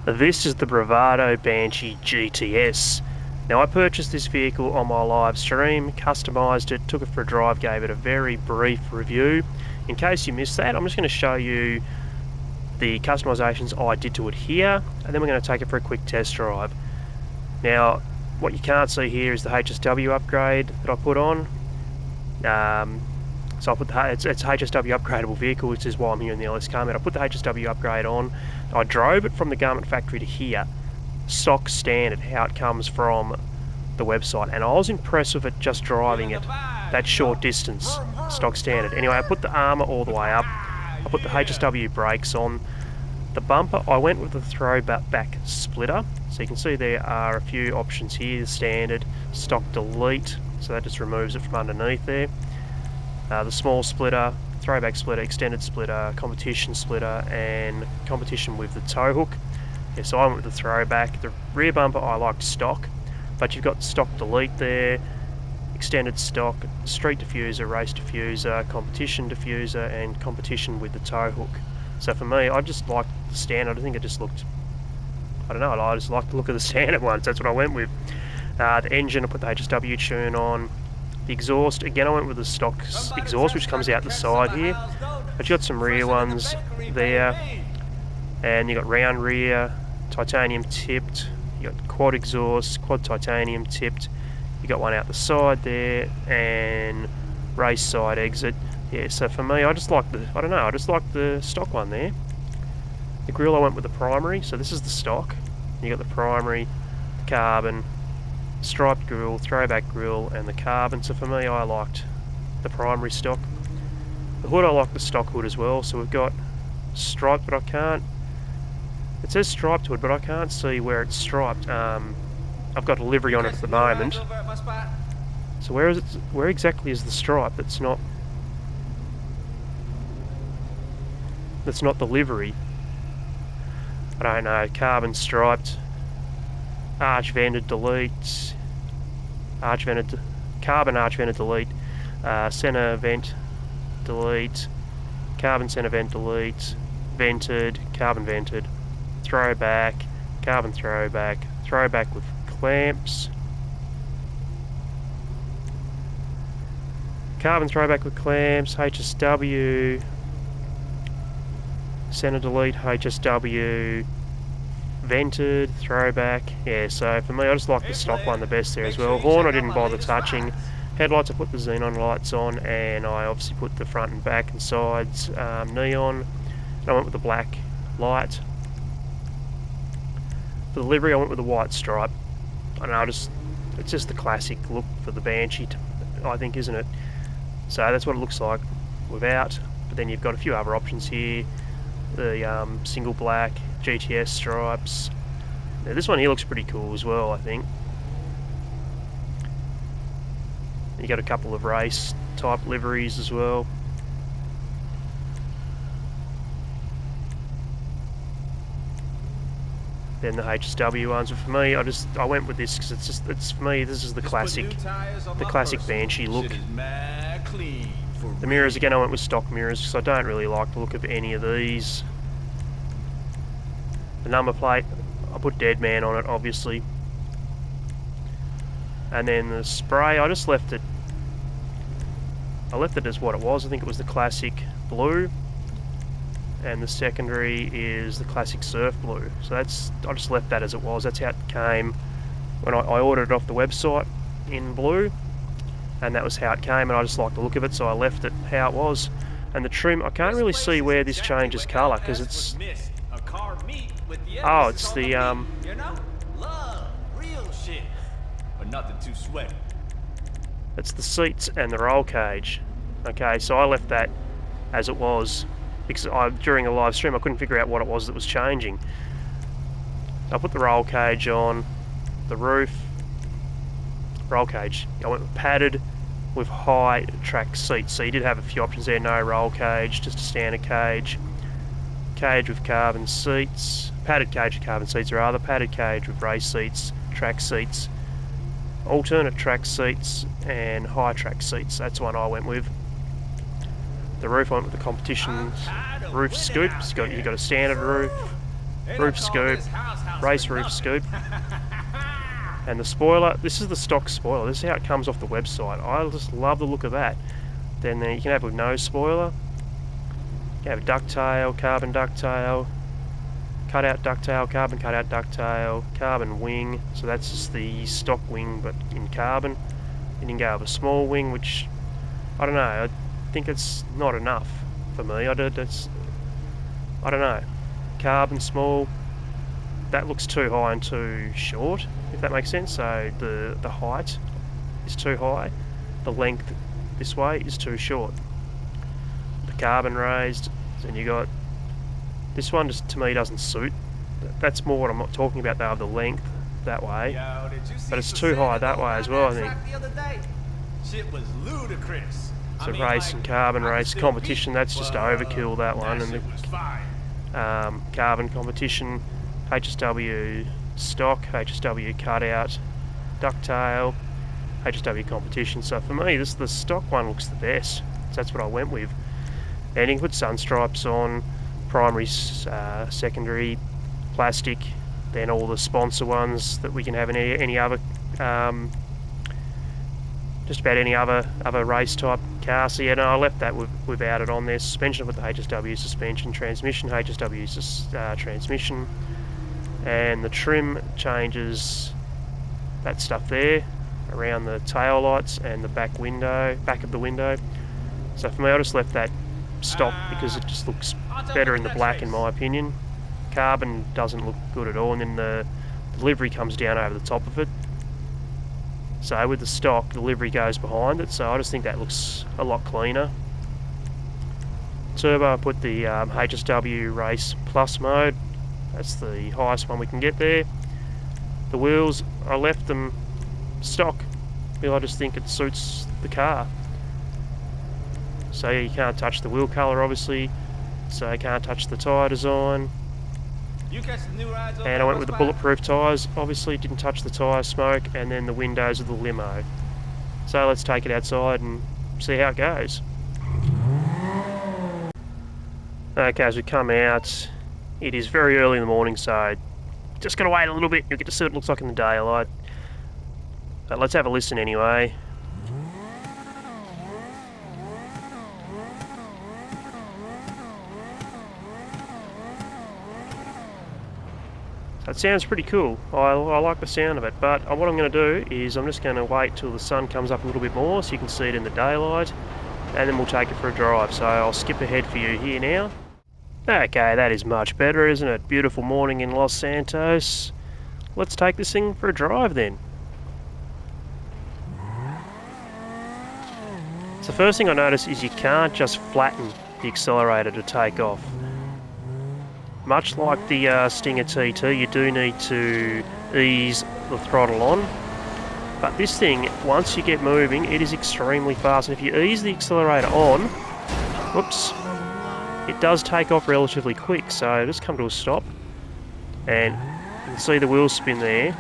This is the Bravado Banshee GTS. Now, I purchased this vehicle on my live stream, customised it, took it for a drive, gave it a very brief review. In case you missed that, I'm just going to show you the customisations I did to it here, and then we're going to take it for a quick test drive. Now, what you can't see here is the HSW upgrade that I put on. So I put it's a HSW upgradable vehicle, which is why I'm here in the LS car mode. I put the HSW upgrade on. I drove it from the garment factory to here, stock standard, how it comes from the website, and I was impressed with it just driving it that short distance, stock standard. Anyway, I put the armour all the way up. I put the HSW brakes on. The bumper, I went with the throwback splitter. So you can see there are a few options here: standard, stock delete, so that just removes it from underneath there. The small splitter, throwback splitter, extended splitter, competition splitter, and competition with the tow hook. Yeah, so I went with the throwback. The rear bumper I liked stock, but you've got stock delete there, extended stock, street diffuser, race diffuser, competition diffuser, and competition with the tow hook. So for me, I just liked the standard. I think it just looked, I don't know, I just liked the look of the standard ones. That's what I went with. The engine, I put the HSW tune on. The exhaust, again I went with the stock exhaust, which comes out the side here, but you got some rear ones there, and you got round rear, titanium tipped, you got quad exhaust, quad titanium tipped, you got one out the side there, and race side exit. Yeah, so for me, I just like the stock one there. The grille, I went with the primary, so this is the stock. You got the primary, the carbon, striped grille, throwback grille, and the carbon. So for me, I liked the primary stock. The hood, I like the stock hood as well. So we've got striped, but I can't, it says striped hood, but I can't see where it's striped. I've got a livery on it at the moment. So where is it? Where exactly is the stripe? That's not the livery. I don't know. Carbon striped, arch vented delete, carbon arch vented delete, center vent delete, carbon center vent delete, vented, carbon vented, throwback, carbon throwback, throwback with clamps, carbon throwback with clamps, HSW, center delete, HSW, vented, throwback. Yeah, so for me, I just like the stock one the best there as well. Horn, I didn't bother touching. Headlights, I put the xenon lights on, and I obviously put the front and back and sides neon. And I went with the black light. For the livery, I went with the white stripe. I know, it's just the classic look for the Banshee, I think, isn't it? So that's what it looks like without. But then you've got a few other options here. The single black GTS stripes. Now, this one here looks pretty cool as well, I think. You got a couple of race type liveries as well. Then the HSW ones, but for me, I went with this because it's for me, this is the classic Banshee look. The mirrors, again, I went with stock mirrors because I don't really like the look of any of these. The number plate, I put Dead Man on it, obviously. And then the spray, I just left it. I left it as what it was. I think it was the classic blue, and the secondary is the classic surf blue. So I just left that as it was. That's how it came when I ordered it off the website in blue, and that was how it came. And I just liked the look of it, so I left it how it was. And the trim, I can't really see where this changes colour because it's. Oh, it's the you know, love, real shit, but nothing too sweaty. It's the seats and the roll cage. Okay, so I left that as it was because during a live stream I couldn't figure out what it was that was changing. I put the roll cage on, the roof, roll cage. I went with padded with high track seats. So you did have a few options there. No roll cage, just a standard cage. Cage with carbon seats, padded cage with carbon seats rather, padded cage with race seats, track seats, alternate track seats, and high track seats. That's the one I went with. The roof, I went with the competition roof scoops. You got a standard roof, roof scoop, race roof scoop. And the spoiler, this is the stock spoiler. This is how it comes off the website. I just love the look of that. Then you can have with no spoiler. You can have a ducktail, carbon ducktail, cutout ducktail, carbon cutout ducktail, carbon wing. So that's just the stock wing but in carbon. Then you can go with a small wing, which, I don't know, I think it's not enough for me. I don't know. Carbon small, that looks too high and too short, if that makes sense. So the height is too high, the length this way is too short. The carbon raised, then you got this one, just to me doesn't suit. That's more what I'm not talking about though, of the length that way. Yo, but it's too high that way as well, I think. Shit was ludicrous. So race and carbon race competition, that's just overkill, that one. And the carbon competition, HSW stock, HSW cutout, ducktail, HSW competition. So for me, the stock one looks the best. So that's what I went with. And you can put sun stripes on, primary, secondary, plastic, then all the sponsor ones that we can have in any other, just about any other race type car. So yeah, no, I left that without it on there. Suspension with the HSW suspension, transmission, HSW transmission, and the trim changes that stuff there around the tail lights and the back of the window. So for me, I just left that stock because it just looks better in the black, in my opinion. Carbon doesn't look good at all, and then the livery comes down over the top of it. So with the stock, the livery goes behind it, so I just think that looks a lot cleaner. Turbo, I put the HSW Race Plus mode. That's the highest one we can get there. The wheels, I left them stock because I just think it suits the car. So yeah, you can't touch the wheel colour obviously, so you can't touch the tyre design. And I went with the bulletproof tyres, obviously didn't touch the tyre smoke, and then the windows of the limo. So let's take it outside and see how it goes. Okay, as we come out, it is very early in the morning, so just gotta wait a little bit, you'll get to see what it looks like in the daylight. But let's have a listen anyway. That sounds pretty cool. I like the sound of it, but what I'm going to do is I'm just going to wait till the sun comes up a little bit more so you can see it in the daylight, and then we'll take it for a drive. So I'll skip ahead for you here now. Okay, that is much better, isn't it? Beautiful morning in Los Santos. Let's take this thing for a drive then. So the first thing I noticed is you can't just flatten the accelerator to take off. Much like the Stinger TT, you do need to ease the throttle on. But this thing, once you get moving, it is extremely fast. And if you ease the accelerator on, whoops, it does take off relatively quick. So just come to a stop, and you can see the wheel spin there.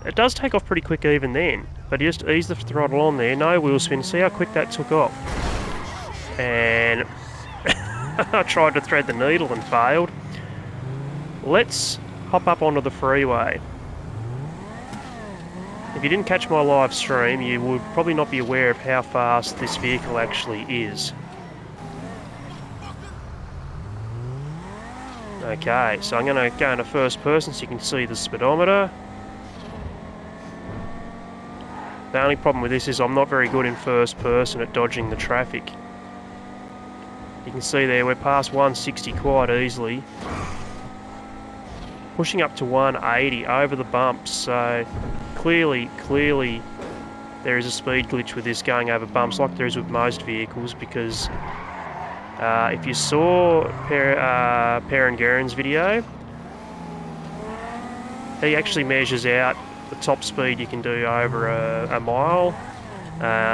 It does take off pretty quick even then, but you just ease the throttle on there, no wheel spin. See how quick that took off. And I tried to thread the needle and failed. Let's hop up onto the freeway. If you didn't catch my live stream, you would probably not be aware of how fast this vehicle actually is. Okay, so I'm going to go into first person so you can see the speedometer. The only problem with this is I'm not very good in first person at dodging the traffic. You can see there we're past 160 quite easily. Pushing up to 180 over the bumps, so clearly there is a speed glitch with this going over bumps like there is with most vehicles, because if you saw Per and Guerin's video, he actually measures out the top speed you can do over a mile.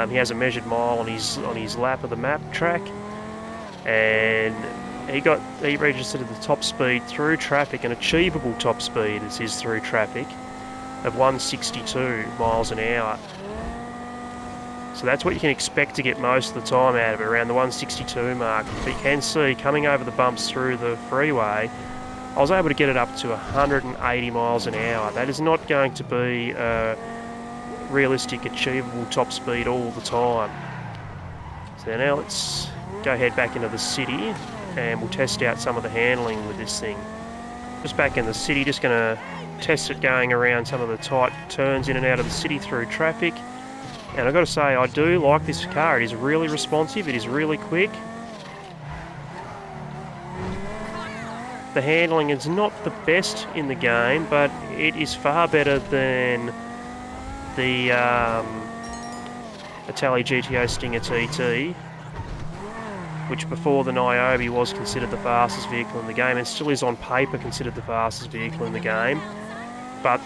He has a measured mile on his lap of the map track. And he registered the top speed through traffic, an achievable top speed as is through traffic, of 162 miles an hour. So that's what you can expect to get most of the time out of it, around the 162 mark. But you can see, coming over the bumps through the freeway, I was able to get it up to 180 miles an hour. That is not going to be a realistic, achievable top speed all the time. So now let's go head back into the city and we'll test out some of the handling with this thing. Just back in the city, just going to test it going around some of the tight turns in and out of the city through traffic. And I've got to say, I do like this car. It is really responsive, it is really quick. The handling is not the best in the game, but it is far better than the Italy GTO Stinger TT, which before the Niobe was considered the fastest vehicle in the game, and still is on paper considered the fastest vehicle in the game. But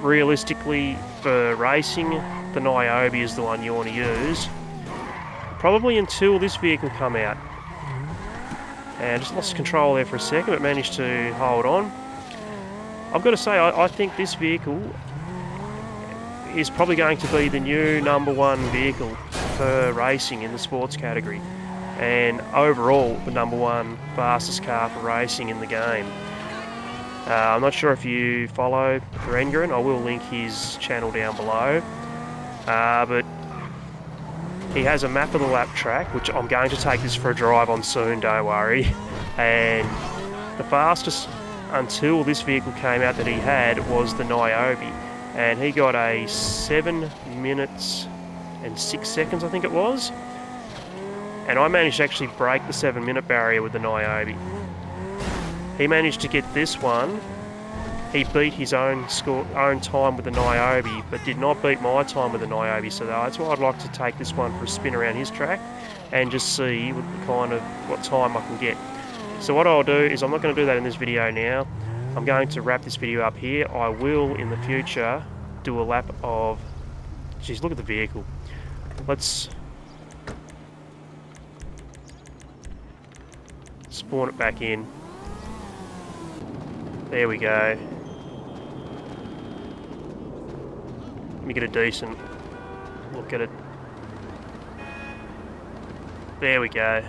realistically, for racing, the Niobe is the one you want to use, probably until this vehicle come out. And just lost control there for a second, but managed to hold on. I've got to say, I think this vehicle is probably going to be the new #1 vehicle for racing in the sports category, and overall the #1 fastest car for racing in the game. I'm not sure if you follow Rengren. I will link his channel down below, but he has a map of the lap track, which I'm going to take this for a drive on soon, don't worry. And the fastest until this vehicle came out that he had was the Niobe, and he got a 7 minutes and 6 seconds, I think it was. And I managed to actually break the 7-minute barrier with the Niobe. He managed to get this one. He beat his own time with the Niobe, but did not beat my time with the Niobe. So that's why I'd like to take this one for a spin around his track and just see what time I can get. So what I'll do is, I'm not going to do that in this video now. I'm going to wrap this video up here. I will in the future do a lap of... Geez, look at the vehicle. Let's spawn it back in. There we go. Let me get a decent look at it. There we go.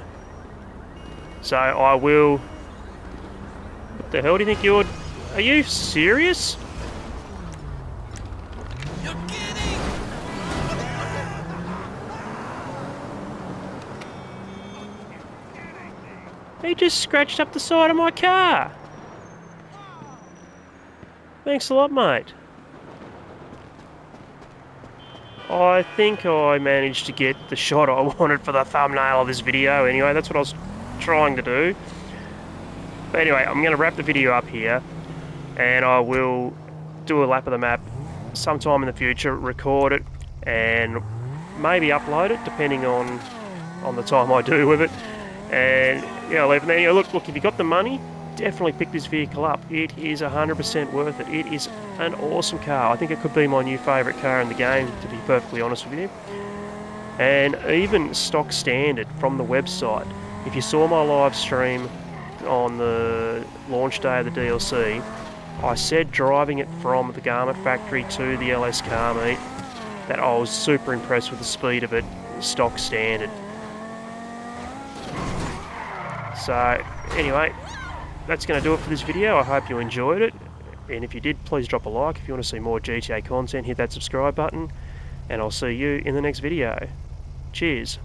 So I will... What the hell do you think you're... Are you serious? You're kidding! He just scratched up the side of my car. Thanks a lot, mate. I think I managed to get the shot I wanted for the thumbnail of this video anyway. That's what I was trying to do. But anyway, I'm going to wrap the video up here, and I will do a lap of the map sometime in the future, record it, and maybe upload it, depending on the time I do with it. And leave it there. Look, if you got the money, definitely pick this vehicle up. It is 100% worth it. It is an awesome car. I think it could be my new favourite car in the game, to be perfectly honest with you. And even stock standard from the website, if you saw my live stream on the launch day of the DLC, I said driving it from the garment factory to the LS car meet that I was super impressed with the speed of it, stock standard. So anyway, that's going to do it for this video. I hope you enjoyed it, and if you did, please drop a like. If you want to see more GTA content, hit that subscribe button, and I'll see you in the next video. Cheers.